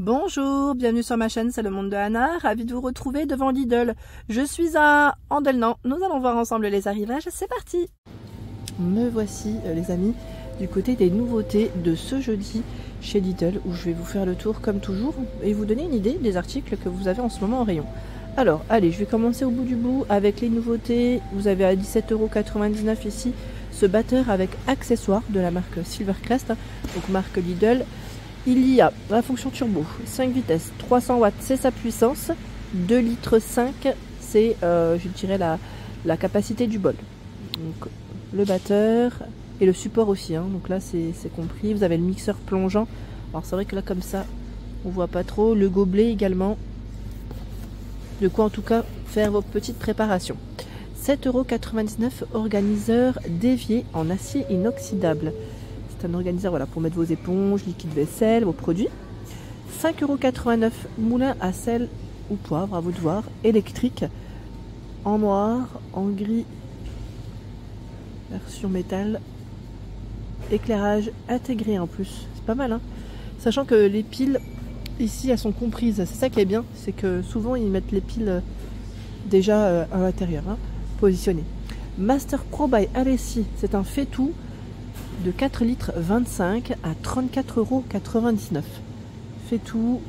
Bonjour, bienvenue sur ma chaîne, c'est le monde de Anna, ravie de vous retrouver devant Lidl. Je suis à Andelnan, nous allons voir ensemble les arrivages, c'est parti. Me voici les amis, du côté des nouveautés de ce jeudi chez Lidl, où je vais vous faire le tour comme toujours et vous donner une idée des articles que vous avez en ce moment en rayon. Alors, allez, je vais commencer au bout du bout avec les nouveautés. Vous avez à 17,99 € ici ce batteur avec accessoires de la marque Silvercrest, donc marque Lidl. Il y a la fonction turbo, 5 vitesses, 300 watts, c'est sa puissance, 2,5 litres, c'est je dirais la capacité du bol. Donc, le batteur et le support aussi, hein. Donc là c'est compris. Vous avez le mixeur plongeant, alors c'est vrai que là comme ça on voit pas trop, le gobelet également, de quoi en tout cas faire vos petites préparations. 7,99 €, organiseur d'évier en acier inoxydable. C'est un organiseur voilà, pour mettre vos éponges, liquide vaisselle, vos produits. 5,89 €, moulin à sel ou poivre, à vous de voir, électrique, en noir, en gris, version métal, éclairage intégré en plus, c'est pas mal, hein. Sachant que les piles ici elles sont comprises, c'est ça qui est bien, c'est que souvent ils mettent les piles déjà à l'intérieur, hein, positionnées. Master Pro by Alessi, c'est un fait-tout de 4 litres 25 à 34,99 €. Fait tout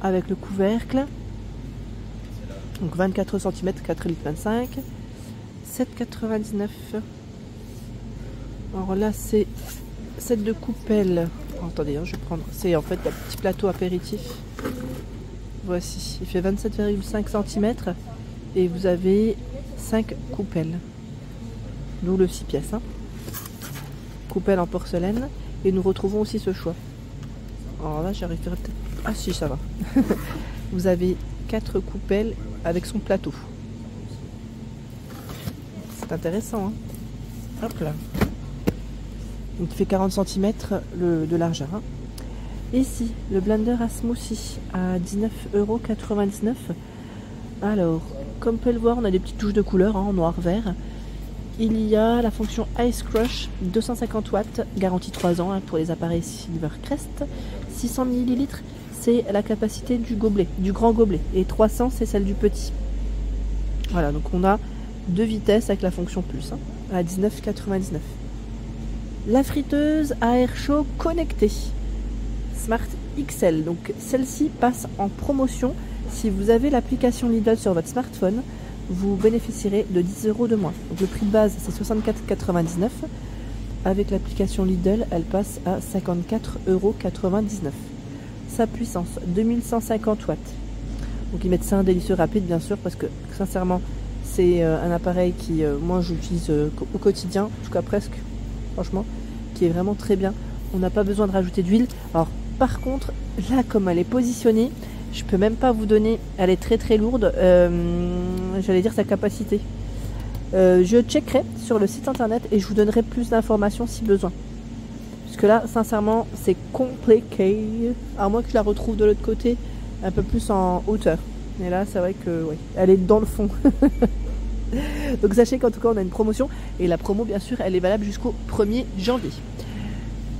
avec le couvercle. Donc 24 cm, 4 litres 25. 7,99 €. Alors là c'est set de coupelle. Oh, attendez, hein, je vais prendre. C'est en fait un petit plateau apéritif. Voici. Il fait 27,5 cm et vous avez 5 coupelles. D'où le 6 pièces. Hein. Coupelle en porcelaine, et nous retrouvons aussi ce choix. Alors là j'arriverai peut-être, ah si ça va. Vous avez 4 coupelles avec son plateau, c'est intéressant, hein. Hop là, donc il fait 40 cm de largeur, hein. Ici le blender à smoothie à 19,99 €. Alors comme on peut le voir, on a des petites touches de couleur, hein, en noir vert. Il y a la fonction Ice Crush, 250 watts, garantie 3 ans, hein, pour les appareils Silvercrest. 600 ml, c'est la capacité du gobelet, du grand gobelet. Et 300, c'est celle du petit. Voilà, donc on a 2 vitesses avec la fonction plus, hein, à 19,99 €. La friteuse à air chaud connectée, Smart XL. Donc celle-ci passe en promotion. Si vous avez l'application Lidl sur votre smartphone, vous bénéficierez de 10 € de moins. Donc le prix de base c'est 64,99 €. Avec l'application Lidl, elle passe à 54,99 €. Sa puissance 2150 watts. Donc ils mettent ça un délicieux rapide bien sûr, parce que sincèrement c'est un appareil qui moi j'utilise au quotidien, en tout cas presque, franchement, qui est vraiment très bien. On n'a pas besoin de rajouter d'huile. Alors par contre là, comme elle est positionnée, je peux même pas vous donner, elle est très très lourde, j'allais dire sa capacité. Je checkerai sur le site internet et je vous donnerai plus d'informations si besoin. Parce que là, sincèrement, c'est compliqué. À moins que je la retrouve de l'autre côté, un peu plus en hauteur. Mais là, c'est vrai que oui, elle est dans le fond. Donc sachez qu'en tout cas, on a une promotion. Et la promo, bien sûr, elle est valable jusqu'au 1er janvier.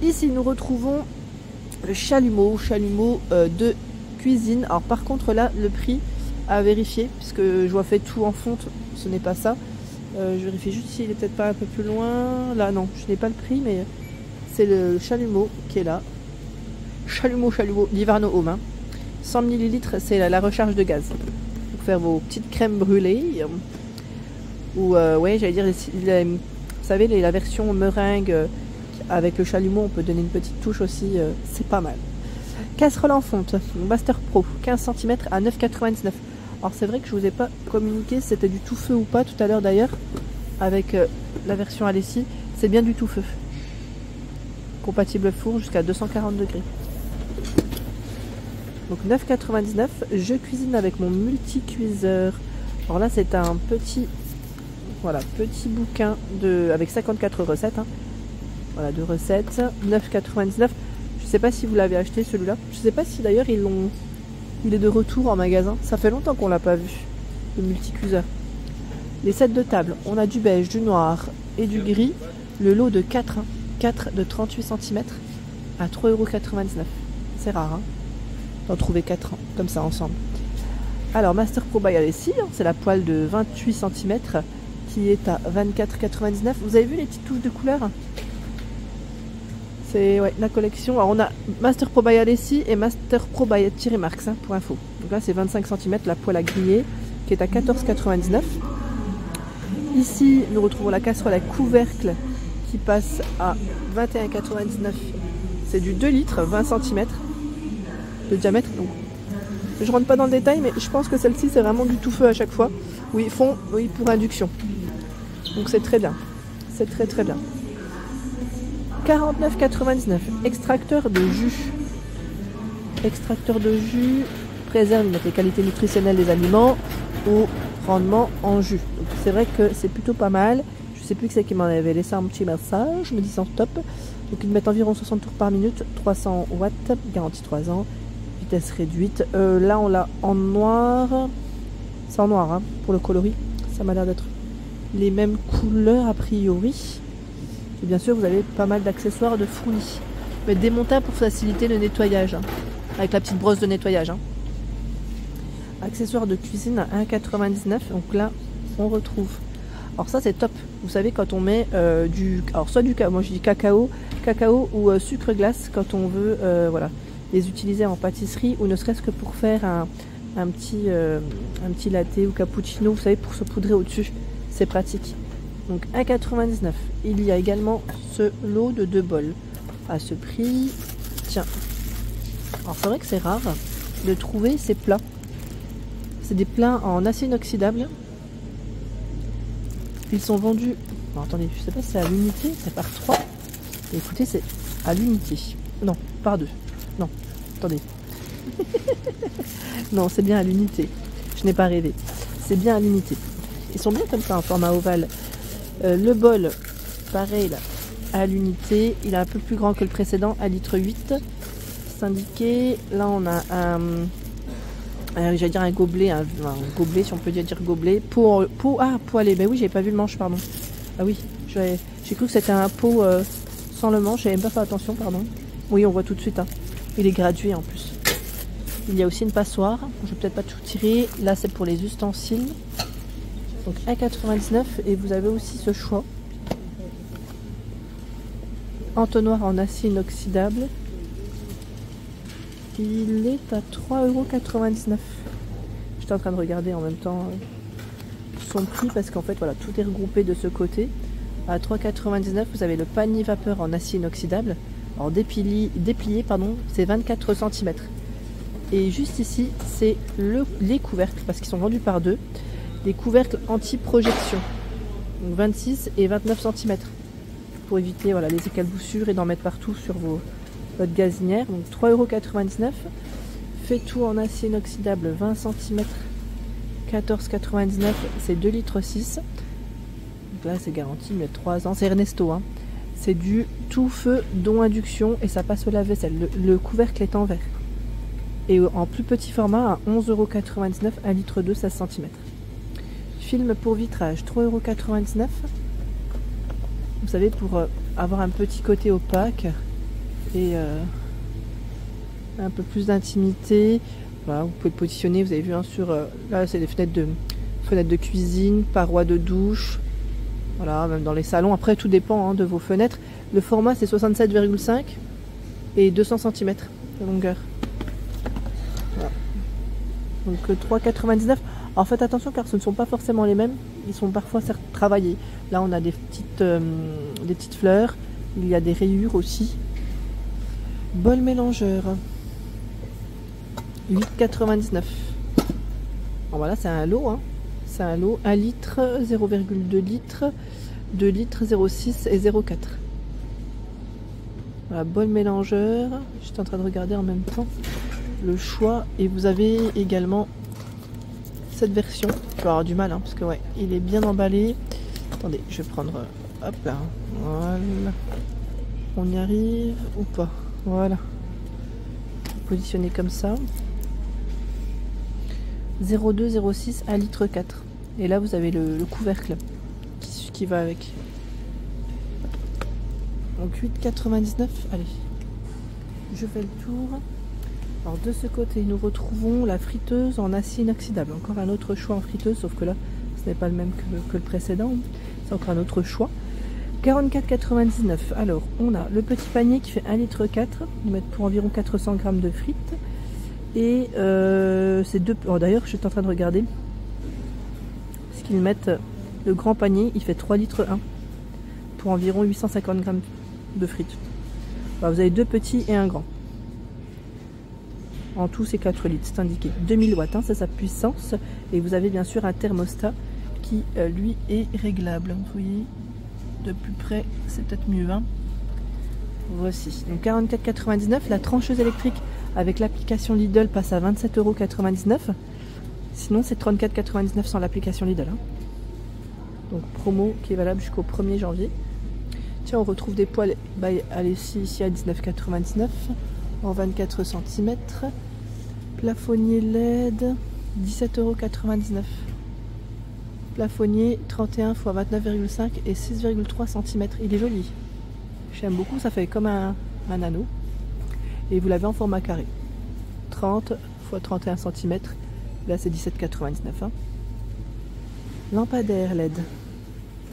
Ici, nous retrouvons le chalumeau de cuisine. Alors par contre là le prix à vérifier, puisque je vois fait tout en fonte, ce n'est pas ça. Je vérifie juste s'il est peut-être pas un peu plus loin. Là non, je n'ai pas le prix, mais c'est le chalumeau qui est là. Chalumeau Livarno Home, hein. 100 ml, c'est la recharge de gaz pour faire vos petites crèmes brûlées, ou ouais, j'allais dire vous savez la version meringue avec le chalumeau, on peut donner une petite touche aussi, c'est pas mal. Casserole en fonte, Master Pro, 15 cm à 9,99 €. Alors c'est vrai que je vous ai pas communiqué si c'était du tout feu ou pas tout à l'heure d'ailleurs, avec la version Alessi, c'est bien du tout feu. Compatible four jusqu'à 240 degrés. Donc 9,99 €, je cuisine avec mon multi-cuiseur. Alors là c'est un petit, voilà, petit bouquin avec 54 recettes, hein. Voilà, de recettes, 9,99 €. Je sais pas si vous l'avez acheté celui-là. Je sais pas si d'ailleurs il est de retour en magasin. Ça fait longtemps qu'on l'a pas vu, le multicuiseur. Les sets de table, on a du beige, du noir et du gris. Le lot de 4 de 38 cm à 3,99 €. C'est rare, hein. d'en trouver 4 comme ça ensemble. Alors Master Pro by Alessi, c'est la poêle de 28 cm qui est à 24,99 €. Vous avez vu les petites touches de couleur? C'est ouais, la collection. Alors on a Master Pro by Alessi et Master Pro by Thierry Marx pour info. Donc là c'est 25 cm la poêle à griller qui est à 14,99 €. Ici nous retrouvons la casserole à couvercle qui passe à 21,99 €. C'est du 2 litres, 20 cm de diamètre. Donc, je rentre pas dans le détail, mais je pense que celle-ci c'est vraiment du tout feu à chaque fois. Oui, fond, oui, pour induction. Donc c'est très bien. C'est très très bien. 49,99 €. Extracteur de jus. Extracteur de jus préserve les qualités nutritionnelles des aliments au rendement en jus. C'est vrai que c'est plutôt pas mal. Je sais plus qui c'est qui m'en avait laissé un petit message me disant top. Donc ils mettent environ 60 tours par minute, 300 watts, garantie 3 ans, vitesse réduite. Là on l'a en noir. C'est en noir pour le coloris. Ça m'a l'air d'être les mêmes couleurs a priori. Et bien sûr vous avez pas mal d'accessoires de fournis. Mais démontable pour faciliter le nettoyage. Avec la petite brosse de nettoyage. Accessoires de cuisine à 1,99 €. Donc là on retrouve. Alors ça c'est top. Vous savez quand on met alors soit du moi je dis cacao ou sucre glace quand on veut voilà, les utiliser en pâtisserie ou ne serait-ce que pour faire un petit latte ou cappuccino, vous savez, pour se poudrer au-dessus. C'est pratique. Donc 1,99 €. Il y a également ce lot de 2 bols à ce prix. Tiens. Alors c'est vrai que c'est rare de trouver ces plats. C'est des plats en acier inoxydable. Ils sont vendus. Non, attendez, je sais pas si c'est à l'unité, c'est par 3. Et écoutez, c'est à l'unité. Non, par 2. Non, attendez. Non, c'est bien à l'unité. Je n'ai pas rêvé. C'est bien à l'unité. Ils sont bien comme ça en format ovale. Le bol, pareil là, à l'unité. Il est un peu plus grand que le précédent, à litre 8. Syndiqué. Là, on a j'allais dire un gobelet, si on peut dire gobelet. Pot à lait. Ben oui, j'avais pas vu le manche, pardon. Ah oui, j'ai cru que c'était un pot sans le manche, j'avais même pas fait attention, pardon. Oui, on voit tout de suite. Il est gradué en plus. Il y a aussi une passoire. Je vais peut-être pas tout tirer. Là, c'est pour les ustensiles. Donc 1,99 € et vous avez aussi ce choix. Entonnoir en acier inoxydable. Il est à 3,99 €. J'étais en train de regarder en même temps son prix parce qu'en fait voilà, tout est regroupé de ce côté. À 3,99 €, vous avez le panier vapeur en acier inoxydable. Alors déplié, pardon, c'est 24 cm. Et juste ici, c'est les couvercles parce qu'ils sont vendus par 2. Les couvercles anti-projection. Donc 26 et 29 cm. Pour éviter voilà, les éclaboussures et d'en mettre partout sur votre gazinière. Donc 3,99 €. Fait tout en acier inoxydable 20 cm. 14,99 €. C'est 2,6 litres. Donc là c'est garanti, mais 3 ans. C'est Ernesto. C'est du tout feu dont induction et ça passe au lave-vaisselle. Le couvercle est en verre. Et en plus petit format à 11,99 €, 1,2 litre, 16 cm. Film pour vitrage, 3,99 €. Vous savez, pour avoir un petit côté opaque et un peu plus d'intimité. Voilà, vous pouvez le positionner, vous avez vu sur... là, c'est des fenêtres de cuisine, parois de douche. Voilà, même dans les salons. Après, tout dépend de vos fenêtres. Le format, c'est 67,5 et 200 cm de longueur. Voilà. Donc 3,99 €. Alors faites attention car ce ne sont pas forcément les mêmes. Ils sont parfois certes travaillés. Là, on a des petites fleurs. Il y a des rayures aussi. Bol mélangeur. 8,99 €. Bon, voilà, c'est un lot. C'est un lot. 1 litre, 0,2 litres, 2 litres, 0,6 et 0,4. Voilà, bol mélangeur. J'étais en train de regarder en même temps le choix. Et vous avez également cette version. Je vais avoir du mal parce que ouais, il est bien emballé. Attendez, je vais prendre. Hop là. Voilà. On y arrive ou pas? Voilà. Positionné comme ça. 0,2, 0,6, 1 litre 4. Et là vous avez le couvercle qui va avec. Donc 8,99. Allez. Je fais le tour. Alors de ce côté, nous retrouvons la friteuse en acier inoxydable. Encore un autre choix en friteuse, sauf que là, ce n'est pas le même que le précédent. C'est encore un autre choix. 44,99 €. Alors, on a le petit panier qui fait 1,4 litre. Ils mettent pour environ 400 g de frites. Et c'est deux... Oh, d'ailleurs, je suis en train de regarder. Ce qu'ils mettent, le grand panier, il fait 3 litres 1. Pour environ 850 g de frites. Alors, vous avez deux petits et un grand. En tout, c'est 4 litres, c'est indiqué. 2000 watts, hein, c'est sa puissance. Et vous avez bien sûr un thermostat qui, lui, est réglable. Vous voyez, de plus près, c'est peut-être mieux. Hein. Voici. Donc 44,99 €. La trancheuse électrique avec l'application Lidl passe à 27,99 €. Sinon, c'est 34,99 € sans l'application Lidl. Hein. Donc, promo qui est valable jusqu'au 1er janvier. Tiens, on retrouve des poêles Alessi ici à 19,99 € en 24 cm. Plafonnier LED 17,99 €. Plafonnier 31 x 29,5 et 6,3 cm. Il est joli. J'aime beaucoup, ça fait comme un anneau. Et vous l'avez en format carré. 30 x 31 cm. Là, c'est 17,99 €. Hein. Lampadaire LED.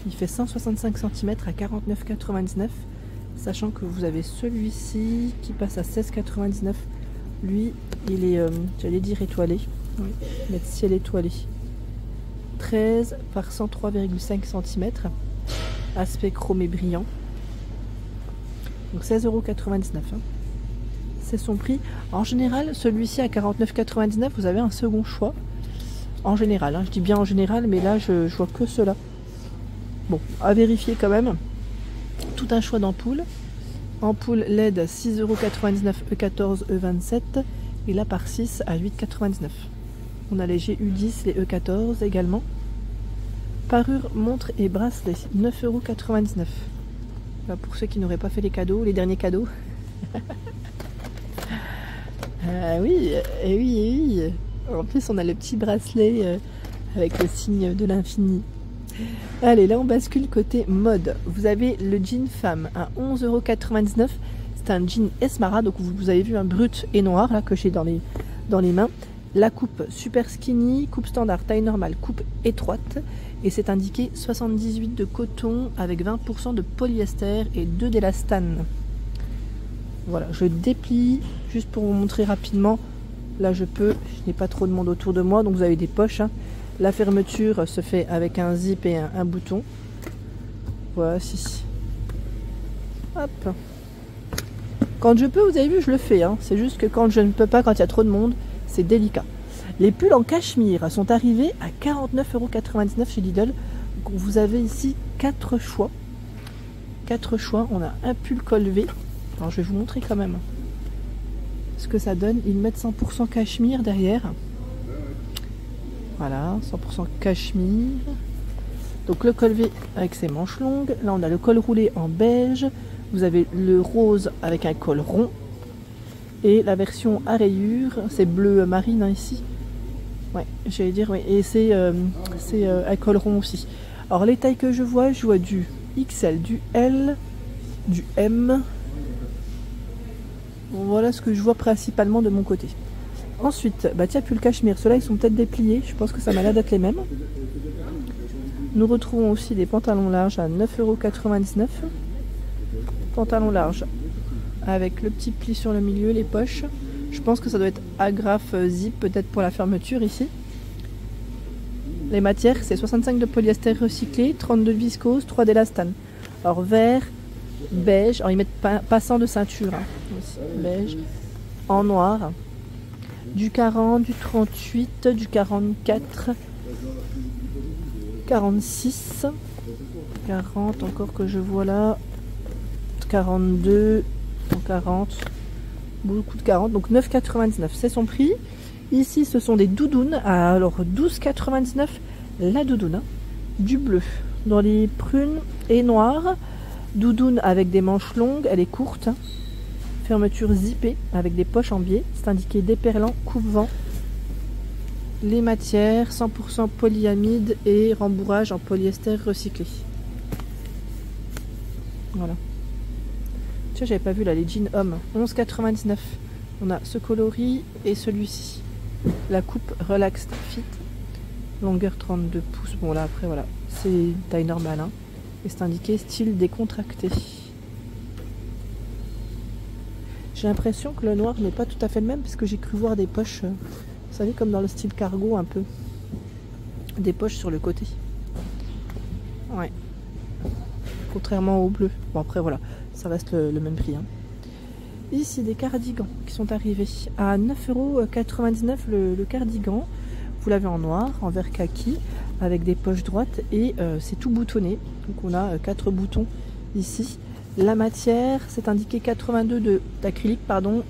Il fait 165 cm à 49,99 €. Sachant que vous avez celui-ci qui passe à 16,99 €. Lui, il est, j'allais dire étoilé. Oui, mettre ciel étoilé. 13 par 103,5 cm. Aspect chromé brillant. Donc 16,99 €. Hein. C'est son prix. En général, celui-ci à 49,99 €, vous avez un second choix. En général, hein, je dis bien en général, mais là, je vois que cela. Bon, à vérifier quand même. Tout un choix d'ampoules. Ampoule LED 6,99 €, E14, E27. Et là par 6 à 8,99 €. On a les GU10, les E14 également. Parure, montre et bracelet, 9,99 €. Là, pour ceux qui n'auraient pas fait les cadeaux, les derniers cadeaux. Oui, et oui, et oui. En plus, on a le petit bracelet avec le signe de l'infini. Allez, là on bascule côté mode. Vous avez le jean femme à 11,99 €. C'est un jean Esmara, donc vous avez vu un brut et noir là que j'ai dans les mains. La coupe super skinny, coupe standard, taille normale, coupe étroite. Et c'est indiqué 78 de coton avec 20% de polyester et 2 d'élastane. Voilà, je déplie juste pour vous montrer rapidement. Là je n'ai pas trop de monde autour de moi, donc vous avez des poches. Hein. La fermeture se fait avec un zip et un bouton. Voici. Hop. Quand je peux, vous avez vu, je le fais. Hein. C'est juste que quand je ne peux pas, quand il y a trop de monde, c'est délicat. Les pulls en cachemire sont arrivés à 49,99 € chez Lidl. Donc vous avez ici 4 choix. 4 choix. On a un pull col V. Alors je vais vous montrer quand même ce que ça donne. Ils mettent 100% cachemire derrière. Voilà, 100% cachemire. Donc le col V avec ses manches longues. Là on a le col roulé en beige. Vous avez le rose avec un col rond. Et la version à rayures, c'est bleu marine hein, ici. Ouais, j'allais dire, oui. Et c'est un col rond aussi. Alors les tailles que je vois du XL, du L, du M. Voilà ce que je vois principalement de mon côté. Ensuite, bah tiens, pull cachemire. Ceux-là, ils sont peut-être dépliés. Je pense que ça m'a l'air d'être les mêmes. Nous retrouvons aussi des pantalons larges à 9,99 €. Pantalon large avec le petit pli sur le milieu, les poches. Je pense que ça doit être agrafe zip peut-être pour la fermeture ici. Les matières, c'est 65 de polyester recyclé, 32 de viscose, 3 d'élastane. Alors vert, beige, alors ils mettent passant de ceinture, hein, aussi, beige, en noir, du 40, du 38, du 44, 46, 40 encore que je vois là, 42, 40, beaucoup de 40, donc 9,99 €, c'est son prix. Ici ce sont des doudounes, alors 12,99 € la doudoune, hein, du bleu, dans les prunes et noires, doudoune avec des manches longues, elle est courte, hein. Fermeture zippée avec des poches en biais, c'est indiqué déperlant, coupe-vent. Les matières 100% polyamide et rembourrage en polyester recyclé. Voilà. Tiens, j'avais pas vu là les jeans hommes, 11,99 €. On a ce coloris et celui-ci. La coupe Relaxed Fit. Longueur 32 pouces. Bon là après voilà, c'est taille normale. Hein. Et c'est indiqué style décontracté. J'ai l'impression que le noir n'est pas tout à fait le même parce que j'ai cru voir des poches, vous savez, comme dans le style cargo un peu. Des poches sur le côté. Ouais. Contrairement au bleu. Bon après voilà, ça reste le même prix. Hein. Ici des cardigans qui sont arrivés à 9,99 € le cardigan. Vous l'avez en noir, en vert kaki, avec des poches droites et c'est tout boutonné. Donc on a 4 boutons ici. La matière, c'est indiqué 82 d'acrylique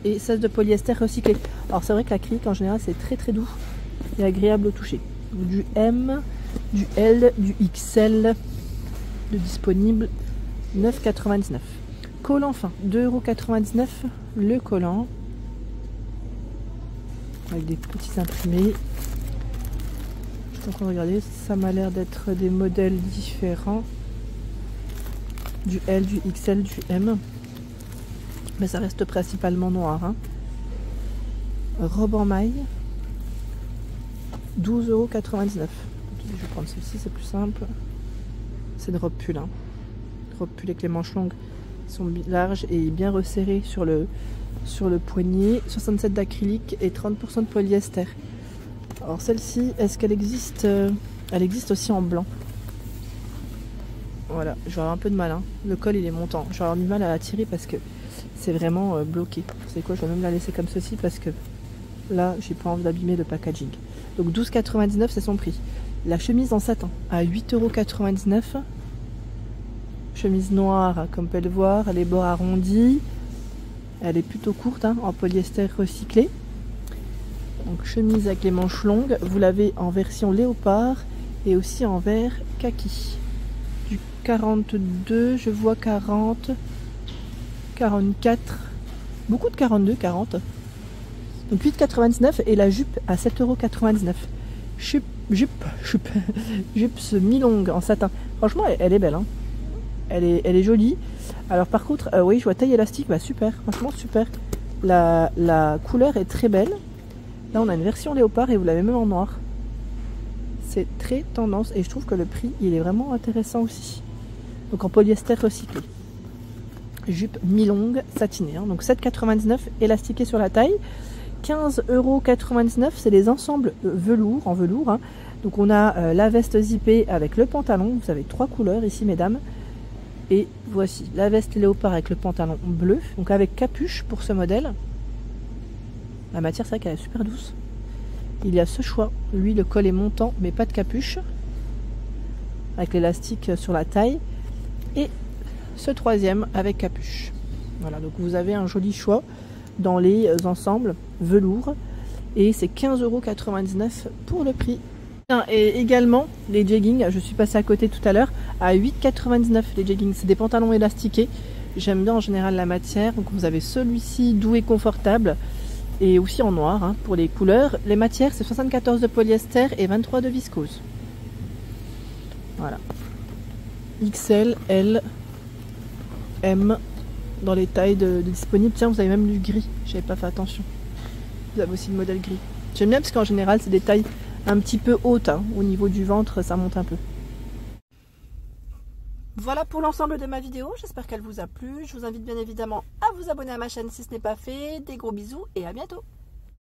et 16 de polyester recyclé. Alors c'est vrai que l'acrylique en général c'est très très doux et agréable au toucher. Donc, du M, du L, du XL, de disponible 9,99 €. Collant fin, 2,99 € le collant. Avec des petits imprimés. Je suis en train de regarder, ça m'a l'air d'être des modèles différents. Du L, du XL, du M. Mais ça reste principalement noir. Hein. Robe en maille. 12,99 €. Je vais prendre celle-ci, c'est plus simple. C'est une robe pull. Hein. Robe pull avec les manches longues. Ils sont larges et bien resserrées sur le poignet. 67 d'acrylique et 30% de polyester. Alors celle-ci, est-ce qu'elle existe? Elle existe aussi en blanc. Voilà, je vais avoir un peu de mal. Hein. Le col il est montant. Je vais avoir du mal à la tirer parce que c'est vraiment bloqué. Vous savez quoi, je vais même la laisser comme ceci parce que là, j'ai pas envie d'abîmer le packaging. Donc 12,99 € c'est son prix. La chemise en satin à 8,99 €. Chemise noire, comme vous pouvez le voir, les bords arrondis. Elle est plutôt courte, hein, en polyester recyclé. Donc chemise avec les manches longues. Vous l'avez en version léopard et aussi en vert kaki. 42, je vois 40, 44, beaucoup de 42, 40. Donc 8,99 € et la jupe à 7,99 €. Jupe mi-longue en satin. Franchement, elle est belle. Hein. Elle est jolie. Alors par contre, oui, je vois taille élastique, bah super, franchement super. La couleur est très belle. Là, on a une version léopard et vous l'avez même en noir. C'est très tendance et je trouve que le prix, il est vraiment intéressant aussi. Donc en polyester recyclé. Jupe mi-longue satinée. Hein. Donc 7,99 € élastiqué sur la taille. 15,99 €, c'est les ensembles velours, en velours. Hein. Donc on a la veste zippée avec le pantalon. Vous avez 3 couleurs ici, mesdames. Et voici la veste léopard avec le pantalon bleu. Donc avec capuche pour ce modèle. La matière, c'est vrai qu'elle est super douce. Il y a ce choix. Lui, le col est montant, mais pas de capuche. Avec l'élastique sur la taille. Et ce troisième avec capuche. Voilà, donc vous avez un joli choix dans les ensembles velours. Et c'est 15,99 € pour le prix. Et également les jeggings, je suis passée à côté tout à l'heure, à 8,99 € les jeggings. C'est des pantalons élastiqués. J'aime bien en général la matière. Donc vous avez celui-ci doux et confortable. Et aussi en noir hein, pour les couleurs. Les matières, c'est 74 de polyester et 23 de viscose. Voilà. XL, L, M dans les tailles de disponibles. Tiens, vous avez même du gris. J'avais pas fait attention. Vous avez aussi le modèle gris. J'aime bien parce qu'en général, c'est des tailles un petit peu hautes. Hein. Au niveau du ventre, ça monte un peu. Voilà pour l'ensemble de ma vidéo. J'espère qu'elle vous a plu. Je vous invite bien évidemment à vous abonner à ma chaîne si ce n'est pas fait. Des gros bisous et à bientôt.